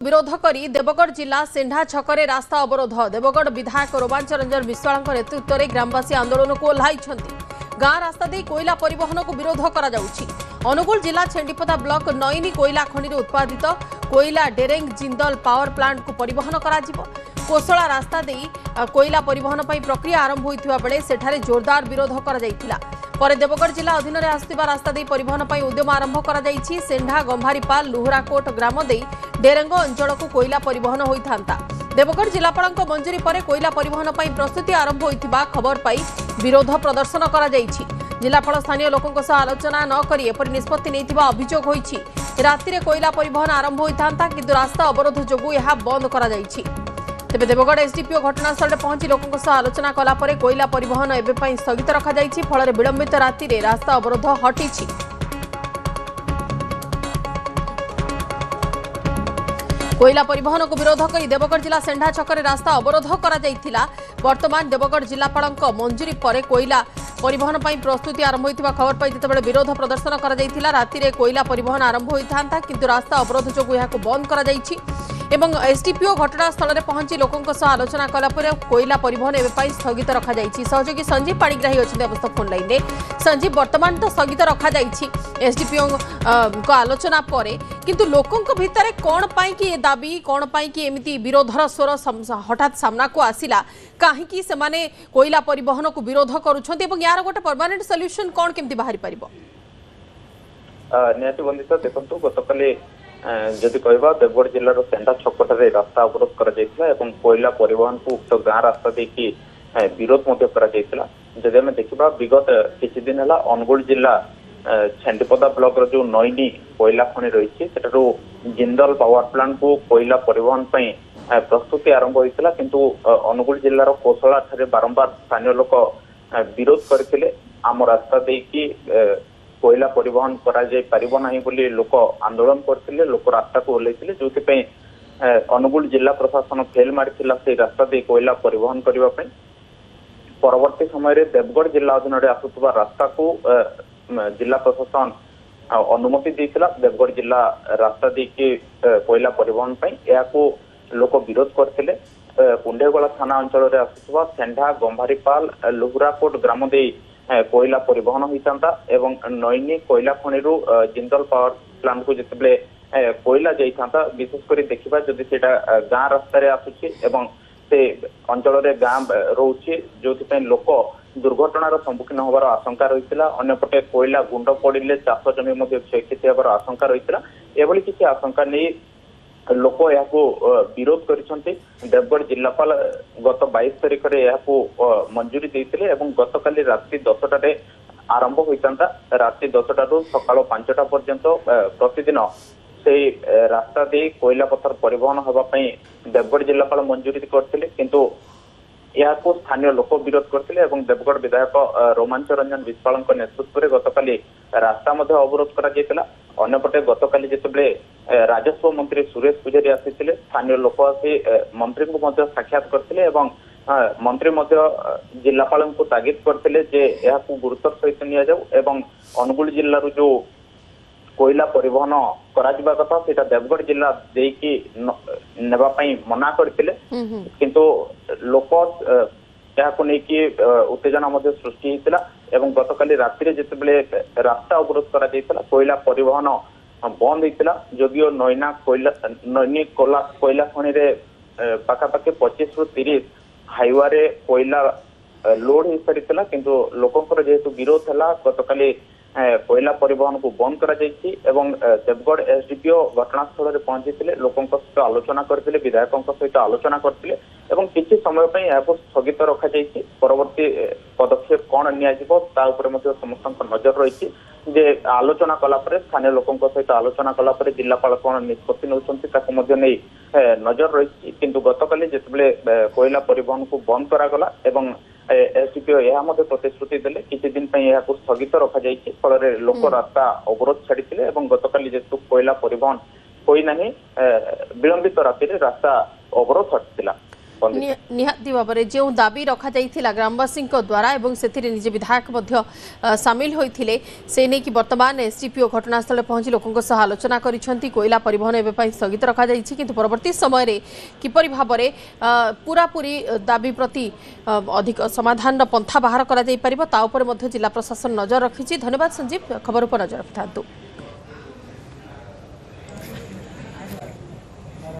विरोध करी देवगढ़ जिला सेंढा छकरे रास्ता अवरोध। देवगढ़ विधायक रोमांच रंजन विश्वाल नेतृत्व में ग्रामवासी आंदोलन को ओह्लाई गाँ रास्ता दे कोयला परिवहन को विरोध करा जाउछि। अनुगुल जिला छेंडीपदा ब्लॉक नईनी कोयला खनि उत्पादित कोयला डेरेंग जिंदल पावर प्लांट को परिवहन करा जिवो। कोसला रास्ता दे कोयला परिवहन पर प्रक्रिया आरंभ होइथिबा बेले सेठारे जोरदार विरोध करा जाइथिला। पर देवगढ़ जिला अधीन में आसुवा रास्ता दे परिवहन पर उद्यम आरंभ करा जाइछि। सेंढा गंभारीपाल लुहराकोट ग्राम दे डेरेंग अंचल को कोयला परिवहन होइथांता। देवगढ़ जिलापाल मंजूरी पर कोयला परिवहन पर प्रस्तुति आरंभ होइथिबा खबर पाई विरोध प्रदर्शन करा जाइछि। जिलापाल स्थानीय लोकों सह आलोचना न करी एपरि निष्पत्ति नैथिबा अभियोग होइछि। राति रे कोयला परिवहन आरंभ होइथांता किंतु रास्ता अवरोध जोगु यह बंद करा जाइछि। तेबे देवगढ़ एसडीपीओ घटनास्थल में पहुंची लोकों सह आलोचना कला परे कोयला परिवहन एबे पई स्थगित रखा जाइछि। फଳରେ विलंबित राति रे रास्ता अवरोध हटिछि। कोयला परिवहन को विरोध कर देवगढ़ जिला सेंढा छकरे रास्ता अवरोध करा जाइथिला। वर्तमान देवगढ़ जिलापाल मंजूरी पर कोयला परिवहन पर प्रस्तुति आरंभ होइथिबा खबर पाई जेतेबेले विरोध प्रदर्शन करा जाइथिला। राति रे कोयला परिवहन आरंभ होइथांता किंतु रास्ता अवरोध जोगु याको बंद करा जाइछि। एवं एसडीपीओ घटनास्थल में पहुंची लोकों सह आलोचना कला परे कोयला परिवहन एबे पई स्थगित रखा जाइछि। सहयोगी संजीव पाणिग्राही अछि अवस्था फोन लाइन रे। संजीव वर्तमान तो स्थगित रखा जाइछि एसडीपीओ को आलोचना परे किंतु लोकों भितर कोन पाई कि दाबी कोन पाई कि एमिति विरोधर स्वर हठात सामना को आसिला काहेकि से माने कोयला परिवहन को विरोध करूछन्ते एवं यार गोटे परमानेंट सॉल्यूशन कोन केमति बाहरी परिबो? निहाती बंदित देखंतु गतकाली जदि कहबा देवगढ़ जिल्लार सेंढा छकटारे रास्ता अवरोध करा जायतिला एवं कोयला परिवहन को उक्त गाँ रास्ता देखि विरोध मध्य करा जायतिला। जदि हम देखिबा विगत किछि दिन हला अनुगुल जिला छेंडीपदा ब्लॉक रो जो नईनी कोयला खनि रहिछि सेटारो जिंदल पावर प्लांट को कोयला परिवहन पई प्रस्तुति आरंभ होइतिला किंतु अनुगुल जिल्लार कोसला ठारे बारंबार स्थानीय लोक विरोध करथिले। आम रास्ता देखि कोयला परिवहन करा जाय परिबो नाही बोली लोक आंदोलन करथिले। लोक रास्ता को ओल्लैथिले जोथि पई अनुगुल जिला प्रशासन फेल मारिथिला से रास्ता दे कोयला परिवहन करिबा पई। परवर्ती समय रे देवगढ़ जिला अधीन रे आसुतबा रास्ता को जिला प्रशासन अनुमति देथिला। देवगढ़ जिला रास्ता दे के कोयला परिवहन पई याको लोक विरोध करथिले। कुंडेगोला थाना अंचल रे आसुतबा सेंढा गंभारीपाल लुहराकोट ग्राम दे कोयला परिवहन होता एवं नईनी कोयला खनिरु जिंदल पावर प्लांट को जितेबले कोयला जाइथा विशेषकर देखा जदि से गाँ रास्तार आसुची एवं से अंचल गाँ रोचे जो लोक दुर्घटनार सम्मुखीन होबार आशंका रही। अन्यपटे कोयला गुंड पड़े चाष जमी क्षयक्षति होबार आशंका रही। एभली किसी आशंका नहीं लोक या विरोध करिसेंती। देवगढ़ जिलापाल गत 22 तारिख में मंजूरी देते एवं गतकाली रात्रि 10टारे आरंभ होता। रात्रि 10टारू सकाल 5टा पर्यंत प्रतिदिन से रास्ता दे कोयला पत्थर परिवहन होगापी देवगढ़ जिलापाल मंजूरी करते किंतु या स्थानीय लोक विरोध करते। देवगढ़ विधायक रोमांच रंजन विश्वाल नेतृत्व में गतकाली रास्ता अवरोध करा। अन्यपटे गतकाली जितेबले राजस्व मंत्री सुरेश पुजारी आसी स्थानीय लोक आसी मंत्री को साक्षात करते मंत्री जिलापाल को तागिद करते गुरुतर सहित नि अनुगुल जिलूर जो कोयला परिवहन करा कथा से देवगढ़ जिला देकी नेबापई मना करते किंतु लोक उत्तेजना सृष्टि होता। गतकाली राति जितेबले रास्ता अवरोध करा कोयला परिवहन बंद होता। जदियो नईनी कोयला खनि पाखापाखि 25 ରୁ 30 हाईवे कोयला लोड हो सारी किंतु लोकंर जेहेतु विरोध है गतकाली कोयला परिवहन को बंद करा जायछि एवं देवगढ़ एसडीपीओ घटनास्थल में पहुंची लोकों सहित आलोचना करते विधायकों सहित आलोचना करते एवं किसी समय पर यह स्थगित रखा जायछि। परवर्ती पदक्षेप कौन नि समस्त नजर रही जे आलोचना कला स्थानीय लोकों सहित आलोचना कला जिलापाल कौन निष्पत्ति नहीं नजर रही किंतु गतकाली जितेबले कोयला परिवहन को बंद करागला एवं एसडीपीओ यह प्रतिश्रुति देले किसी दिन स्थगित रखा जायछि। फଳରେ लोक रास्ता अवरोध छाड़ी गतकाली जेतु कोयला परिवहन होई नाही विलंबित राति रास्ता अवरोध हटिला। निहाती भाव में जो दाबी रखा जाइथिला ग्रामवासी द्वारा एवं से निज विधायक मध्य सामिल होते से नहीं कि वर्तमान एसडीपीओ घटनास्थल पहुंची लोकों सह आलोचना करिसेंती कोयला परिवहन एवं स्थगित रखा जाइछि किंतु परवर्ती समय रे किपरि भाव में पूरा पूरी दाबी प्रति अधिक समाधान पंथा बाहर करा जाई परिबो ता ऊपर मध्य जिला प्रशासन नजर रखिछि। धन्यवाद संजीव, खबर पर नजर रखिथांतु।